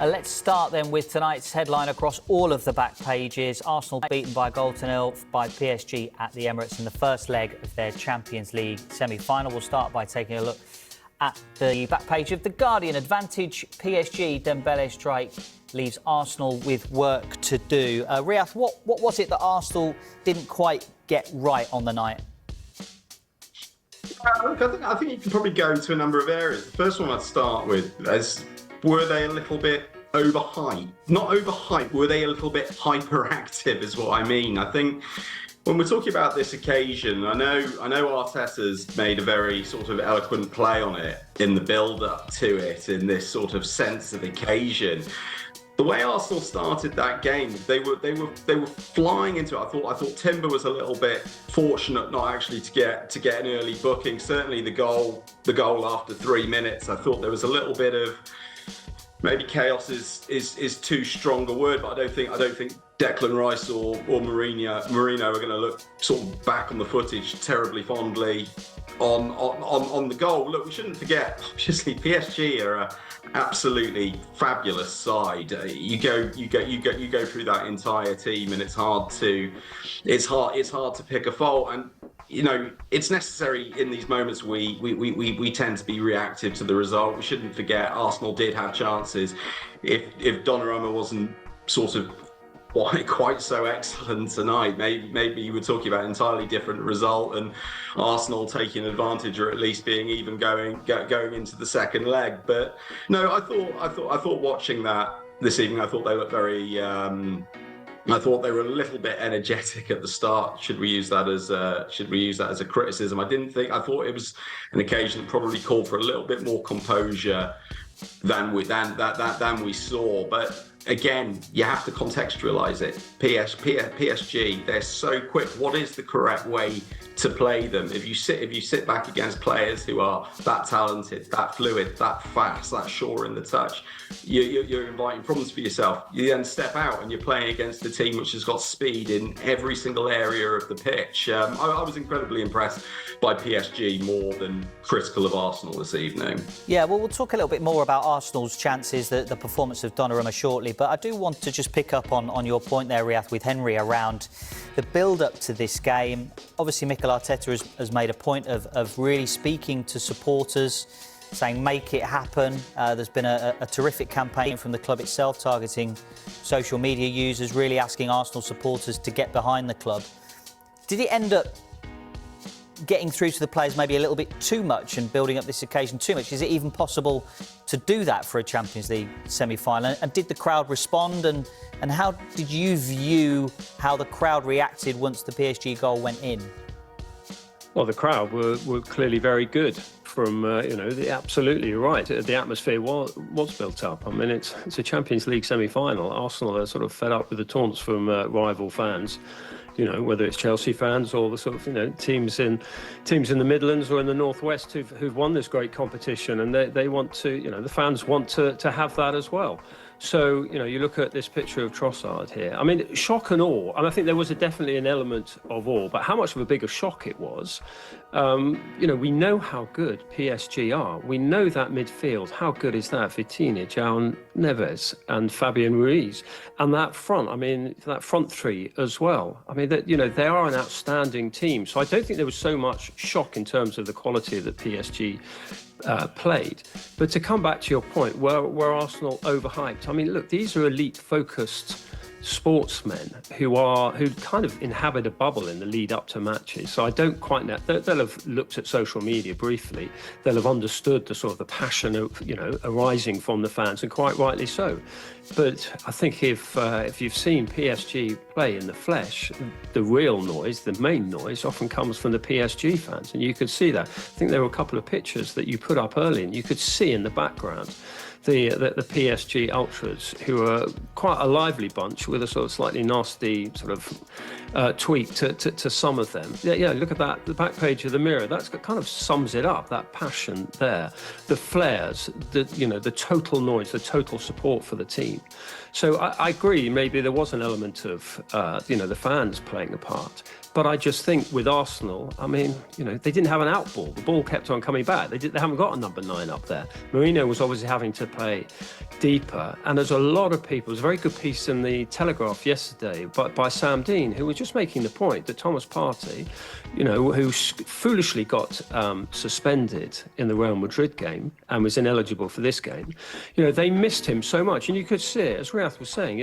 Let's start then with tonight's headline across all of the back pages. Arsenal beaten by a goal to nil by PSG at the Emirates in the first leg of their Champions League semi-final. We'll start by taking a look at the back page of The Guardian. Advantage PSG, Dembele strike leaves Arsenal with work to do. Riyadh, what was it that Arsenal didn't quite get right on the night? Look, I think you can probably go to a number of areas. The first one I'd start with is, were they a little bit overhyped? Not overhyped, were they a little bit hyperactive is what I mean. I think when we're talking about this occasion, I know Arteta's made a very sort of eloquent play on it in the build-up to it, in this sort of sense of occasion. The way Arsenal started that game, they were flying into it. I thought Timber was a little bit fortunate not actually to get an early booking. Certainly the goal after 3 minutes, I thought there was a little bit of, maybe chaos is too strong a word, but I don't think Declan Rice or Mourinho are going to look sort of back on the footage terribly fondly on the goal. Look, we shouldn't forget, obviously PSG are a absolutely fabulous side. You go through that entire team, and it's hard to pick a fault. And you know, it's necessary in these moments. We tend to be reactive to the result. We shouldn't forget Arsenal did have chances. If Donnarumma wasn't sort of quite so excellent tonight, maybe you were talking about an entirely different result, and Arsenal taking advantage, or at least being even going into the second leg. But no, I thought watching that this evening, I thought they looked very. I thought they were a little bit energetic at the start. Should we use that as a criticism? I thought it was an occasion that probably called for a little bit more composure than we saw. But again, you have to contextualise it. PSG, they're so quick. What is the correct way to play them? If you sit back against players who are that talented, that fluid, that fast, that sure in the touch, you're inviting problems for yourself. You then step out and you're playing against a team which has got speed in every single area of the pitch. I was incredibly impressed by PSG, more than critical of Arsenal this evening. Yeah, well, we'll talk a little bit more about Arsenal's chances, the performance of Donnarumma shortly, but I do want to just pick up on your point there, Riyadh, with Henry around the build-up to this game. Obviously, Mikel Arteta has made a point of really speaking to supporters, saying make it happen. There's been a terrific campaign from the club itself, targeting social media users, really asking Arsenal supporters to get behind the club. Did it end up getting through to the players maybe a little bit too much and building up this occasion too much? Is it even possible to do that for a Champions League semi-final? And did the crowd respond? And how did you view how the crowd reacted once the PSG goal went in? Well, the crowd were clearly very good. From absolutely you're right. The atmosphere was built up. I mean, it's a Champions League semi-final. Arsenal are sort of fed up with the taunts from rival fans. You know, whether it's Chelsea fans or the sort of teams in the Midlands or in the Northwest who've won this great competition, and they want to, the fans want to have that as well. So, you look at this picture of Trossard here. I mean, shock and awe. And I think there was definitely an element of awe, but how much of a bigger shock it was. We know how good PSG are. We know that midfield. How good is that? Vitinha, João Neves and Fabian Ruiz. And that front, that front three as well. I mean, they are an outstanding team. So I don't think there was so much shock in terms of the quality that PSG played. But to come back to your point, were Arsenal overhyped? I mean, look, these are elite-focused sportsmen who kind of inhabit a bubble in the lead up to matches. So I don't quite know. They'll have looked at social media briefly. They'll have understood the sort of the passion of, arising from the fans, and quite rightly so. But I think if you've seen PSG play in the flesh, the real noise, the main noise, often comes from the PSG fans, and you could see that. I think there were a couple of pictures that you put up early, and you could see in the background the PSG ultras, who are quite a lively bunch with a sort of slightly nasty sort of tweak to some of them. Yeah, look at that, the back page of the Mirror. That's kind of sums it up, that passion there. The flares, the total noise, the total support for the team. So I agree, maybe there was an element of, the fans playing a part. But I just think with Arsenal, I mean, they didn't have an out ball. The ball kept on coming back. They haven't got a number 9 up there. Mourinho was obviously having to play deeper. And there's a lot of people. There's a very good piece in the Telegraph yesterday by Sam Dean, who was just making the point that Thomas Partey, who foolishly got suspended in the Real Madrid game and was ineligible for this game, they missed him so much. And you could see it, as Riyadh was saying,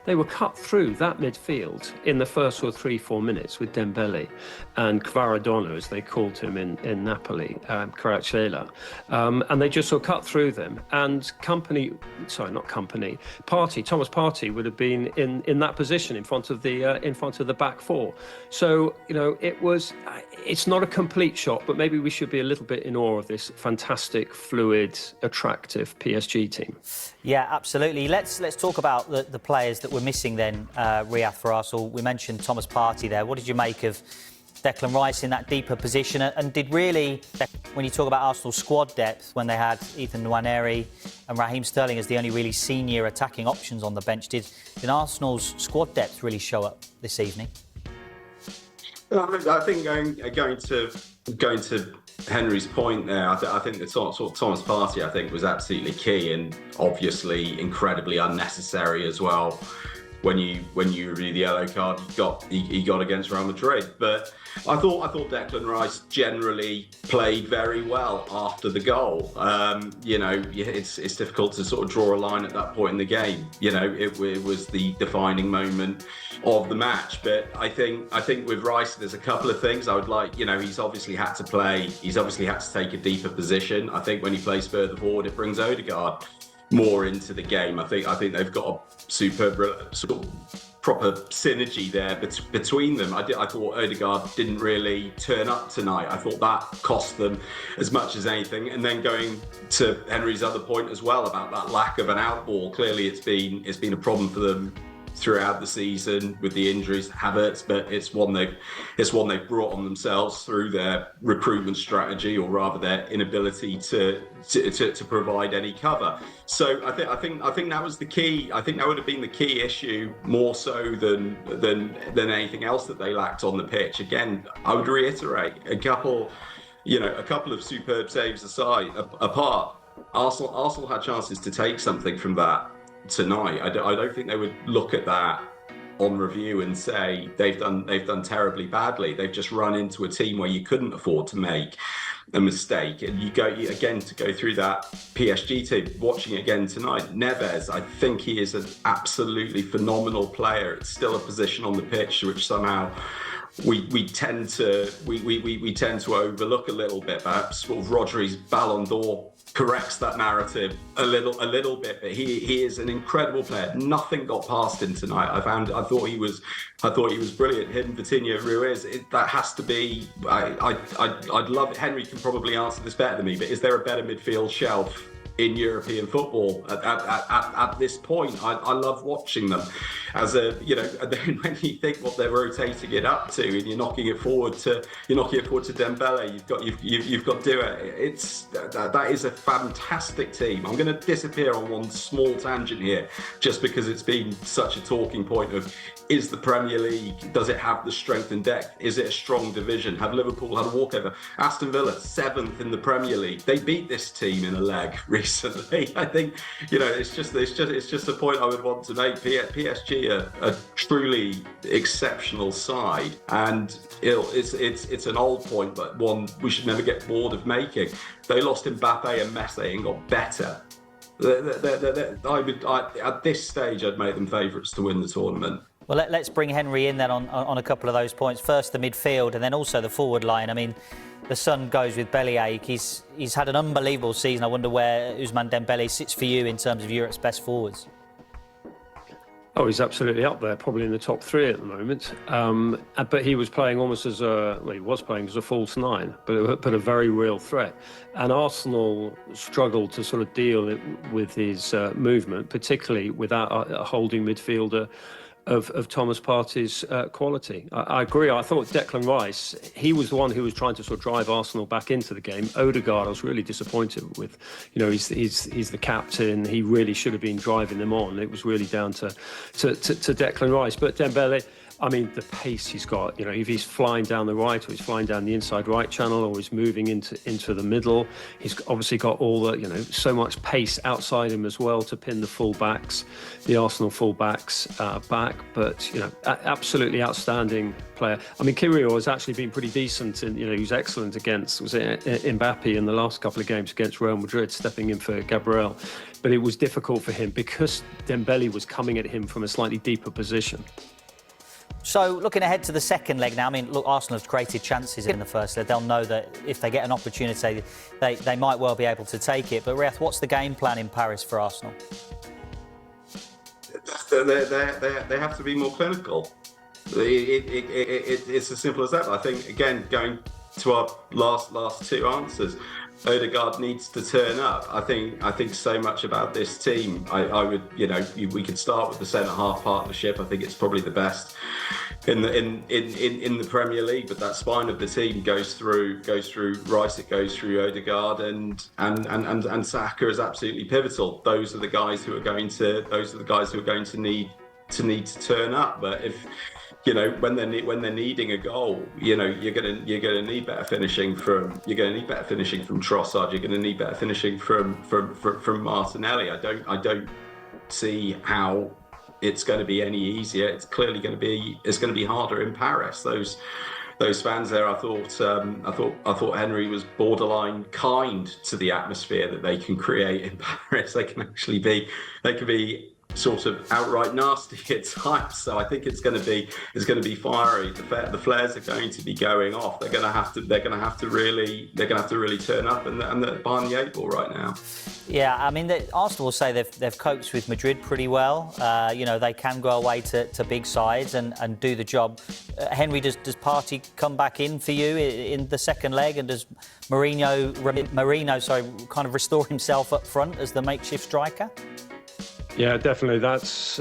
they were cut through that midfield in the first 3-4 minutes with Dembele and Kvaradona, as they called him in Napoli, Kvaratskhelia. And they just cut through them. And Thomas Partey would have been in that position in front of the back four. So, it's not a complete shot, but maybe we should be a little bit in awe of this fantastic, fluid, attractive PSG team. Yeah, absolutely. Let's talk about the players that we're missing then, Riyadh, for Arsenal. We mentioned Thomas Partey there. What did you make of Declan Rice in that deeper position? And did really, when you talk about Arsenal's squad depth, when they had Ethan Nwaneri and Raheem Sterling as the only really senior attacking options on the bench, did Arsenal's squad depth really show up this evening? I think going to Henry's point there, I think the sort of Thomas Partey, I think, was absolutely key and obviously incredibly unnecessary as well. When you review the yellow card he got against Real Madrid, but I thought Declan Rice generally played very well after the goal. It's difficult to sort of draw a line at that point in the game. It was the defining moment of the match. But I think with Rice, there's a couple of things I would like. He's obviously had to play. He's obviously had to take a deeper position. I think when he plays further forward, it brings Odegaard more into the game. I think they've got a superb sort of proper synergy there between them. I thought Odegaard didn't really turn up tonight. I thought that cost them as much as anything. And then going to Henry's other point as well about that lack of an out ball. Clearly, it's been a problem for them throughout the season with the injuries, Havertz, but it's one they've brought on themselves through their recruitment strategy, or rather their inability to provide any cover. So I think that was the key. I think that would have been the key issue more so than anything else that they lacked on the pitch. Again, I would reiterate a couple of superb saves apart. Arsenal had chances to take something from that tonight. I don't think they would look at that on review and say they've done terribly badly. They've just run into a team where you couldn't afford to make a mistake. And you go through that PSG team, watching again tonight, Neves, I think he is an absolutely phenomenal player. It's still a position on the pitch which somehow we tend to overlook a little bit. Perhaps sort of Rodri's Ballon d'Or corrects that narrative a little bit, but he is an incredible player. Nothing got past him tonight. I thought he was brilliant. Him, Vitinha, Ruiz. That has to be. I'd love it. Henry can probably answer this better than me, but is there a better midfield shelf in European football at this point? I love watching them. When you think what they're rotating it up to, and you're knocking it forward to Dembele. You've got Dua. That is a fantastic team. I'm going to disappear on one small tangent here, just because it's been such a talking point of, is the Premier League, does it have the strength and depth? Is it a strong division? Have Liverpool had a walkover? Aston Villa, 7th in the Premier League. They beat this team in a leg recently. I think, it's just a point I would want to make. PSG are a truly exceptional side, and it's an old point, but one we should never get bored of making. They lost Mbappe and Messi and got better. At this stage, I'd make them favourites to win the tournament. Well, let's bring Henry in then on a couple of those points. First, the midfield, and then also the forward line. I mean, the sun goes with bellyache. He's had an unbelievable season. I wonder where Ousmane Dembele sits for you in terms of Europe's best forwards. Oh, he's absolutely up there, probably in the top 3 at the moment. But he was playing almost as a false 9, but a very real threat. And Arsenal struggled to sort of deal with his movement, particularly without a holding midfielder of Thomas Partey's quality. I agree. I thought Declan Rice, he was the one who was trying to sort of drive Arsenal back into the game. Odegaard, I was really disappointed with. He's the captain. He really should have been driving them on. It was really down to Declan Rice. But Dembele, I mean, the pace he's got, if he's flying down the right or he's flying down the inside right channel or he's moving into the middle, he's obviously got all the, so much pace outside him as well to pin the fullbacks, the Arsenal fullbacks back. But, absolutely outstanding player. I mean, Kirill has actually been pretty decent and, he was excellent against, was it Mbappe in the last couple of games against Real Madrid, stepping in for Gabriel. But it was difficult for him because Dembele was coming at him from a slightly deeper position. So, looking ahead to the second leg now, I mean, look, Arsenal have created chances in the first leg. They'll know that if they get an opportunity, they might well be able to take it. But, Riyadh, what's the game plan in Paris for Arsenal? They have to be more clinical. It's as simple as that. I think, again, going to our last two answers, Odegaard needs to turn up. I think so much about this team. I would, we could start with the centre half partnership. I think it's probably the best in the Premier League. But that spine of the team goes through Rice, it goes through Odegaard, and Saka is absolutely pivotal. Those are the guys who are going to need to turn up. But if when they're needing a goal, you're gonna need better finishing from Trossard. You're gonna need better finishing from Martinelli. I don't see how it's going to be any easier. It's clearly going to be harder in Paris. Those fans there, I thought Henry was borderline kind to the atmosphere that they can create in Paris. They can be sort of outright nasty at times. So I think it's going to be fiery. The flares are going to be going off. They're going to have to really turn up, and they're behind the eight ball right now. Yeah, I mean, Arsenal will say they've coped with Madrid pretty well. They can go away to big sides and do the job. Henry, does Partey come back in for you in the second leg, and does Marino kind of restore himself up front as the makeshift striker? Yeah, definitely. That's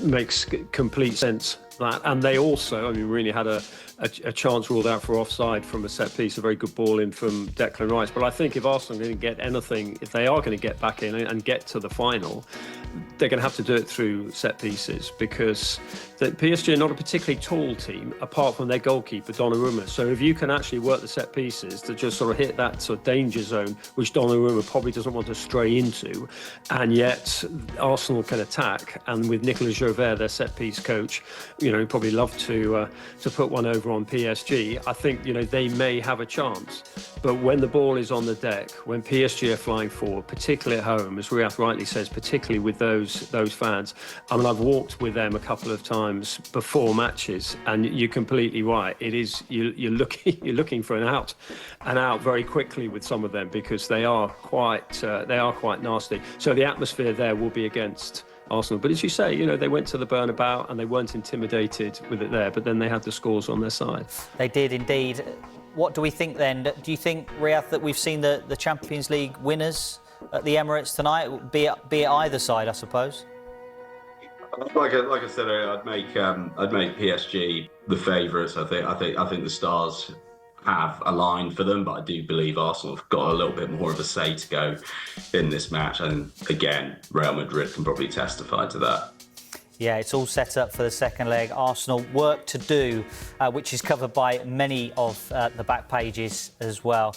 makes complete sense. And they also, Mourinho had a chance ruled out for offside from a set piece, a very good ball in from Declan Rice. But I think if Arsenal are going to get anything, if they are going to get back in and get to the final, they're going to have to do it through set pieces, because the PSG are not a particularly tall team, apart from their goalkeeper, Donnarumma. So if you can actually work the set pieces to just sort of hit that sort of danger zone, which Donnarumma probably doesn't want to stray into, and yet Arsenal can attack, and with Nicolas Jauvert, their set piece coach, probably love to put one over on PSG, I think, they may have a chance. But when the ball is on the deck, when PSG are flying forward, particularly at home, as Riyadh rightly says, particularly with those fans, I've walked with them a couple of times before matches, and you're completely right. It is you're looking for an out very quickly with some of them, because they are quite nasty. So the atmosphere there will be against Arsenal. But as you say, they went to the Bernabeu and they weren't intimidated with it there, but then they had the scores on their side. They did indeed. What do we think then? Do you think, Riyadh, that we've seen the Champions League winners at the Emirates tonight, be it either side, I suppose? Like I said earlier, I'd make PSG the favourites. I think the stars have aligned for them, but I do believe Arsenal have got a little bit more of a say to go in this match. And again, Real Madrid can probably testify to that. Yeah, it's all set up for the second leg. Arsenal work to do, which is covered by many of the back pages as well.